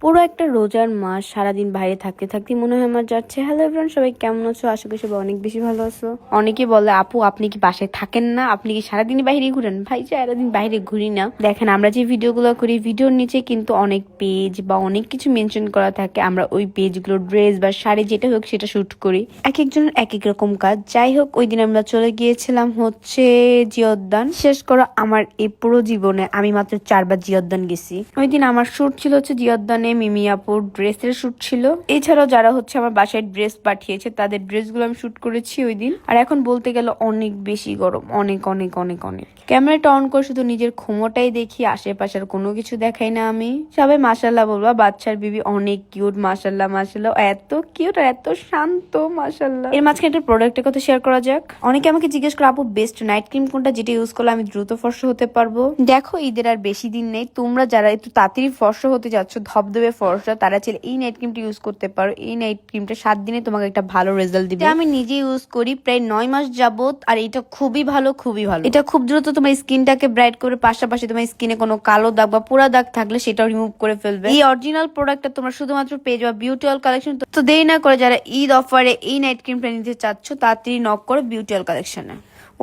পুরো একটা রোজার মাস সারাদিন বাইরে থাকতে থাকতে মনে হয় আমার যাচ্ছে। হ্যালো এভরিওয়ান, সবাই কেমন আছো? আশা করি সবাই অনেক বেশি ভালো আছো। অনেকে বলে আপু আপনি কি বাসায় থাকেন না, আপনি কি সারাদিন বাইরে ঘুরেন? ভাই সারাদিন বাইরে ঘুরি না। দেখেন আমরা যে ভিডিওগুলো করি ভিডিওর নিচে কিন্তু অনেক পেজ বা অনেক কিছু মেনশন করা থাকে। আমরা ওই পেজগুলো ড্রেস বা শাড়ি যেটা হোক সেটা শুট করি। এক একজনের এক এক রকম কাজ। যাই হোক, ওই দিন আমরা চলে গিয়েছিলাম হচ্ছে জিওদ্দান। শেষ করো আমার এই পুরো জীবনে আমি মাত্র 4 বার জিওদ্দান গেছি। ওই দিন আমার শুট ছিল হচ্ছে জিওদ্দানে মিমিয়াপুর ড্রেসের শুট ছিল। এছাড়াও যারা হচ্ছে আমার বাসায় ড্রেস পাঠিয়েছে তাদের ড্রেসগুলো আমি শুট করেছি ওই দিন। আর এখন বলতে গেলে অনেক বেশি গরম, অনেক অনেক অনেক অনেক। ক্যামেরাটা অন করে শুধু নিজের ক্ষমতাই দেখি, আশেপাশের কোনো কিছু দেখাই না আমি। সবাই মাশাল্লাহ বলবা, বাচ্চার বিবি অনেক কিউট। মাশাল্লাহ মাশাল্লাহ, এত কিউট আর এত শান্ত মাশাল্লাহ। এর মাঝখানে একটা প্রোডাক্টের কথা শেয়ার করা যাক। অনেকে আমাকে জিজ্ঞেস করে আপু বেস্ট নাইট ক্রিম কোনটা, যেটা ইউজ করলে আমি দ্রুত ফর্সা হতে পারবো। দেখো ঈদের আর বেশি দিন নেই, তোমরা যারা একটু তাড়াতাড়ি ফর্সা হতে যাচ্ছ, ধবধবে ফর্সা, তারা চাইলে এই নাইট ক্রিমটা ইউজ করতে পারো। এই নাইট ক্রিমটা 7 দিনে তোমাকে একটা ভালো রেজাল্ট দিবে। আমি নিজে ইউজ করি প্রায় 9 মাস যাবত, আর এটা খুবই ভালো, খুবই ভালো। এটা খুব দ্রুত তোমার স্কিনটাকে ব্রাইট করে, পাশাপাশি তোমার স্কিনে কোনো কালো দাগ বা পোড়া দাগ থাকলে সেটাও রিমুভ করে ফেলবে। এই অরিজিনাল প্রোডাক্টটা তোমরা শুধুমাত্র পেয়ে যাবে বিউটি অয়েল কালেকশন। তো দেরি না করে যারা ঈদ অফারে এই নাইট ক্রিমটা নিতে চাচ্ছ, তাড়াতাড়ি নক করো বিউটি অয়েল কালেকশনে।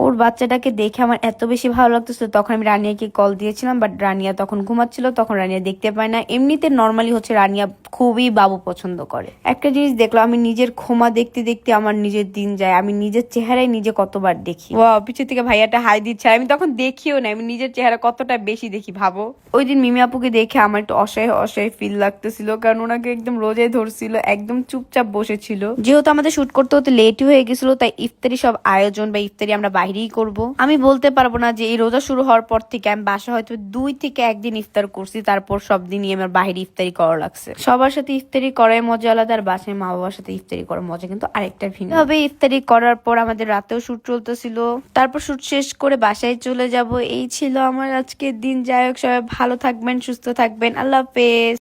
ওর বাচ্চাটাকে দেখে আমার এত বেশি ভালো লাগতেছিল, তখন আমি রানিয়াকে কল দিয়েছিলাম, বাট রানিয়া তখন ঘুমাচ্ছিল, তখন রানিয়া দেখতে পায় না। এমনিতে নর্মালি হচ্ছে রানিয়া খুবই বাবু পছন্দ করে। একটা জিনিস দেখলাম, আমি নিজের ক্ষমা দেখতে দেখতে আমার নিজের দিন যায়। আমি নিজের চেহারায় নিজে কতবার দেখি। পিছু থেকে ভাইয়াটা হাই দিচ্ছে, আমি তখন দেখিও না আমি নিজের চেহারা কতটা বেশি দেখি ভাবো। ওই দিন মিমি আপুকে দেখে আমার একটু অসহায় অসহায় ফিল লাগতেছিল, কারণ ওনাকে একদম রোজায় ধরছিল, একদম চুপচাপ বসেছিল। যেহেতু আমাদের শুট করতে হতে লেট হয়ে গেছিল, তাই ইফতারি সব আয়োজন বা ইফতারি আমরা বাইরেই করব। আমি বলতে পারবো না যে এই রোজা শুরু হওয়ার পর থেকে আমি বাসা হয়তো 2 থেকে 1 দিন ইফতার করছি, তারপর সব দিনই আমার বাইরে ইফতারি করা লাগছে। সবার সাথে ইফতারি করার মজা আলাদা, আর বাসায় মা বাবার সাথে ইফতারি করার মজা কিন্তু আরেকটা ভিন্ন। তবে ইফতারি করার পর আমাদের রাতেও শুট চলতেছিল, তারপর শুট শেষ করে বাসায় চলে যাব। এই ছিল আমার আজকের দিন। যাই হোক, সবাই ভালো থাকবেন, সুস্থ থাকবেন। আল্লাহ হাফেজ।